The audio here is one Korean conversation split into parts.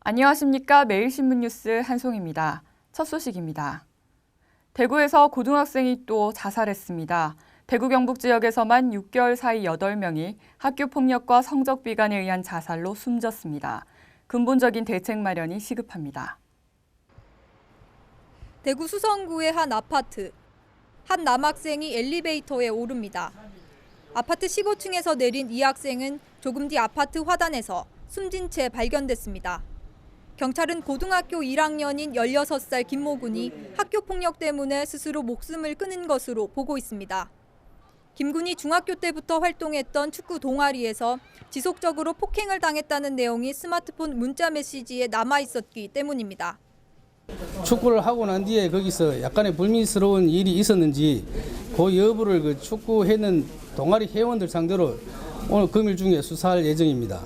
안녕하십니까. 매일신문 뉴스 한송입니다. 첫 소식입니다. 대구에서 고등학생이 또 자살했습니다. 대구 경북 지역에서만 6개월 사이 8명이 학교 폭력과 성적 비관에 의한 자살로 숨졌습니다. 근본적인 대책 마련이 시급합니다. 대구 수성구의 한 아파트. 한 남학생이 엘리베이터에 오릅니다. 아파트 15층에서 내린 이 학생은 조금 뒤 아파트 화단에서 숨진 채 발견됐습니다. 경찰은 고등학교 1학년인 16살 김모 군이 학교 폭력 때문에 스스로 목숨을 끊은 것으로 보고 있습니다. 김 군이 중학교 때부터 활동했던 축구 동아리에서 지속적으로 폭행을 당했다는 내용이 스마트폰 문자 메시지에 남아 있었기 때문입니다. 축구를 하고 난 뒤에 거기서 약간의 불미스러운 일이 있었는지 그 여부를 그 축구했는 동아리 회원들 상대로 오늘 금일 중에 수사할 예정입니다.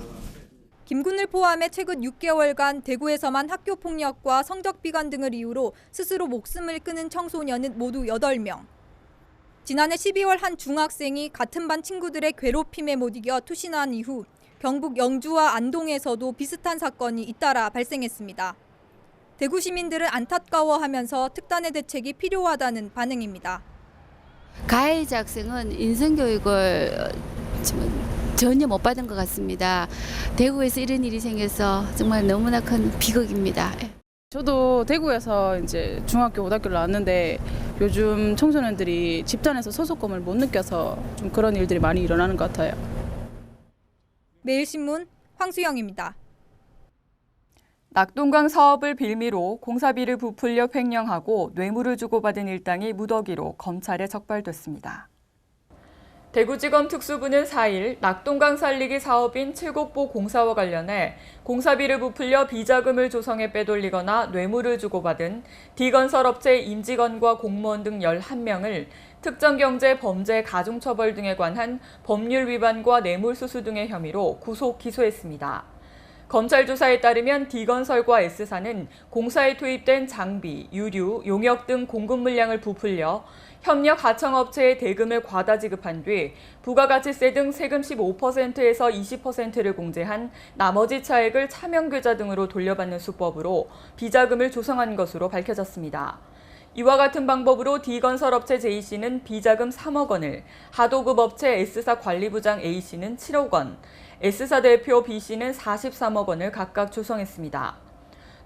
김 군을 포함해 최근 6개월간 대구에서만 학교 폭력과 성적 비관 등을 이유로 스스로 목숨을 끊은 청소년은 모두 8명. 지난해 12월 한 중학생이 같은 반 친구들의 괴롭힘에 못 이겨 투신한 이후 경북 영주와 안동에서도 비슷한 사건이 잇따라 발생했습니다. 대구 시민들은 안타까워하면서 특단의 대책이 필요하다는 반응입니다. 가해자 학생은 인성교육을 전혀 못 받은 것 같습니다. 대구에서 이런 일이 생겨서 정말 너무나 큰 비극입니다. 저도 대구에서 이제 중학교, 고등학교를 나왔는데 요즘 청소년들이 집단에서 소속감을 못 느껴서 좀 그런 일들이 많이 일어나는 것 같아요. 매일신문 황수영입니다. 낙동강 사업을 빌미로 공사비를 부풀려 횡령하고 뇌물을 주고받은 일당이 무더기로 검찰에 적발됐습니다. 대구지검 특수부는 4일 낙동강 살리기 사업인 칠곡보 공사와 관련해 공사비를 부풀려 비자금을 조성해 빼돌리거나 뇌물을 주고받은 D건설업체 임직원과 공무원 등 11명을 특정경제 범죄 가중처벌 등에 관한 법률 위반과 뇌물수수 등의 혐의로 구속 기소했습니다. 검찰 조사에 따르면 D건설과 S사는 공사에 투입된 장비, 유류, 용역 등 공급 물량을 부풀려 협력 하청업체에 대금을 과다 지급한 뒤 부가가치세 등 세금 15%에서 20%를 공제한 나머지 차액을 차명계좌 등으로 돌려받는 수법으로 비자금을 조성한 것으로 밝혀졌습니다. 이와 같은 방법으로 D건설업체 J씨는 비자금 3억 원을, 하도급 업체 S사 관리부장 A씨는 7억 원, S사 대표 B씨는 43억 원을 각각 조성했습니다.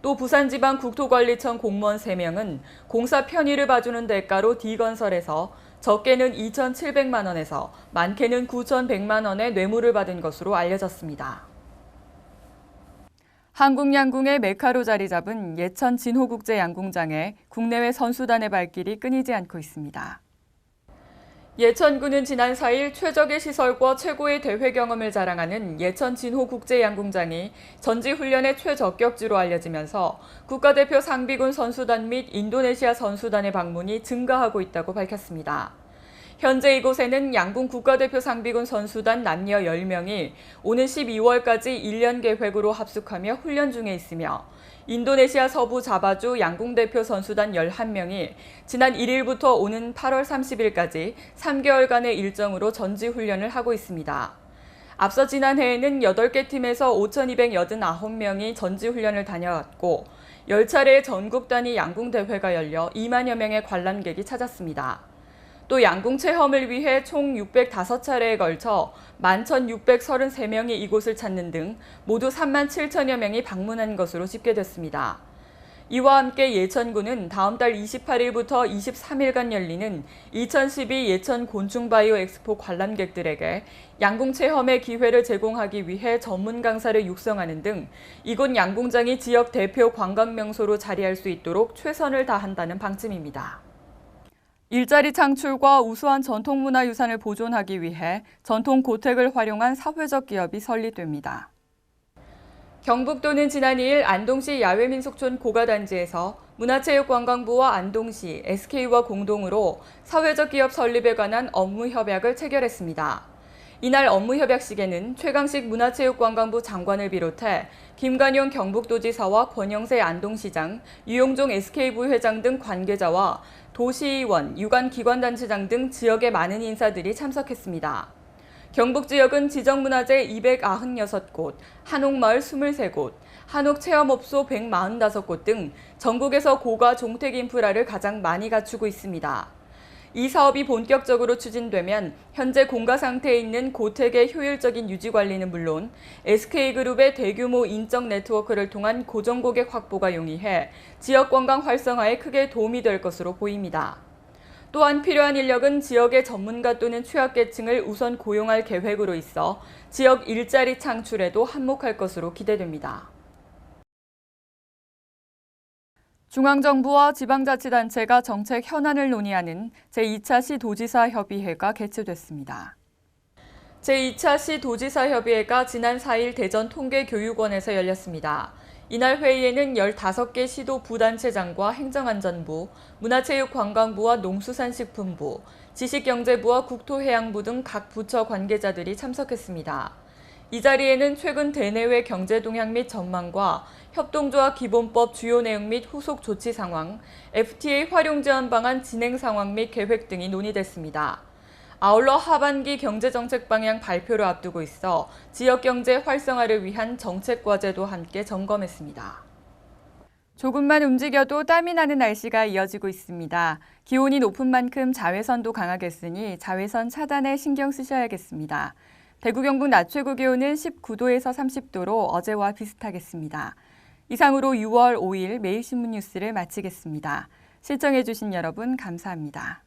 또 부산지방국토관리청 공무원 3명은 공사 편의를 봐주는 대가로 D건설에서 적게는 2,700만 원에서 많게는 9,100만 원의 뇌물을 받은 것으로 알려졌습니다. 한국 양궁의 메카로 자리 잡은 예천 진호국제양궁장에 국내외 선수단의 발길이 끊이지 않고 있습니다. 예천구는 지난 4일 최적의 시설과 최고의 대회 경험을 자랑하는 예천 진호국제양궁장이 전지훈련의 최적격지로 알려지면서 국가대표 상비군 선수단 및 인도네시아 선수단의 방문이 증가하고 있다고 밝혔습니다. 현재 이곳에는 양궁 국가대표 상비군 선수단 남녀 10명이 오는 12월까지 1년 계획으로 합숙하며 훈련 중에 있으며 인도네시아 서부 자바주 양궁대표 선수단 11명이 지난 1일부터 오는 8월 30일까지 3개월간의 일정으로 전지훈련을 하고 있습니다. 앞서 지난해에는 8개 팀에서 5,289명이 전지훈련을 다녀왔고 10차례의 전국 단위 양궁대회가 열려 2만여 명의 관람객이 찾았습니다. 또 양궁 체험을 위해 총 605차례에 걸쳐 11,633명이 이곳을 찾는 등 모두 3만 7천여 명이 방문한 것으로 집계됐습니다. 이와 함께 예천구는 다음 달 28일부터 23일간 열리는 2012 예천 곤충바이오 엑스포 관람객들에게 양궁 체험의 기회를 제공하기 위해 전문 강사를 육성하는 등 이곳 양궁장이 지역 대표 관광 명소로 자리할 수 있도록 최선을 다한다는 방침입니다. 일자리 창출과 우수한 전통문화유산을 보존하기 위해 전통 고택을 활용한 사회적 기업이 설립됩니다. 경북도는 지난 2일 안동시 야외민속촌 고가단지에서 문화체육관광부와 안동시, SK와 공동으로 사회적 기업 설립에 관한 업무협약을 체결했습니다. 이날 업무협약식에는 최강식 문화체육관광부 장관을 비롯해 김관용 경북도지사와 권영세 안동시장, 유용종 SK부회장 등 관계자와 도시의원, 유관기관단체장 등 지역의 많은 인사들이 참석했습니다. 경북 지역은 지정문화재 296곳, 한옥마을 23곳, 한옥 체험업소 145곳 등 전국에서 고가 종택 인프라를 가장 많이 갖추고 있습니다. 이 사업이 본격적으로 추진되면 현재 공가 상태에 있는 고택의 효율적인 유지 관리는 물론 SK그룹의 대규모 인적 네트워크를 통한 고정고객 확보가 용이해 지역 관광 활성화에 크게 도움이 될 것으로 보입니다. 또한 필요한 인력은 지역의 전문가 또는 취약계층을 우선 고용할 계획으로 있어 지역 일자리 창출에도 한몫할 것으로 기대됩니다. 중앙정부와 지방자치단체가 정책 현안을 논의하는 제2차 시도지사 협의회가 개최됐습니다. 제2차 시도지사 협의회가 지난 4일 대전 통계교육원에서 열렸습니다. 이날 회의에는 15개 시도 부단체장과 행정안전부, 문화체육관광부와 농수산식품부, 지식경제부와 국토해양부 등 각 부처 관계자들이 참석했습니다. 이 자리에는 최근 대내외 경제동향 및 전망과 협동조합 기본법 주요 내용 및 후속 조치 상황, FTA 활용 제한 방안 진행 상황 및 계획 등이 논의됐습니다. 아울러 하반기 경제정책 방향 발표를 앞두고 있어 지역경제 활성화를 위한 정책 과제도 함께 점검했습니다. 조금만 움직여도 땀이 나는 날씨가 이어지고 있습니다. 기온이 높은 만큼 자외선도 강하겠으니 자외선 차단에 신경 쓰셔야겠습니다. 대구 경북 낮 최고 기온은 19도에서 30도로 어제와 비슷하겠습니다. 이상으로 6월 5일 매일신문 뉴스를 마치겠습니다. 시청해주신 여러분 감사합니다.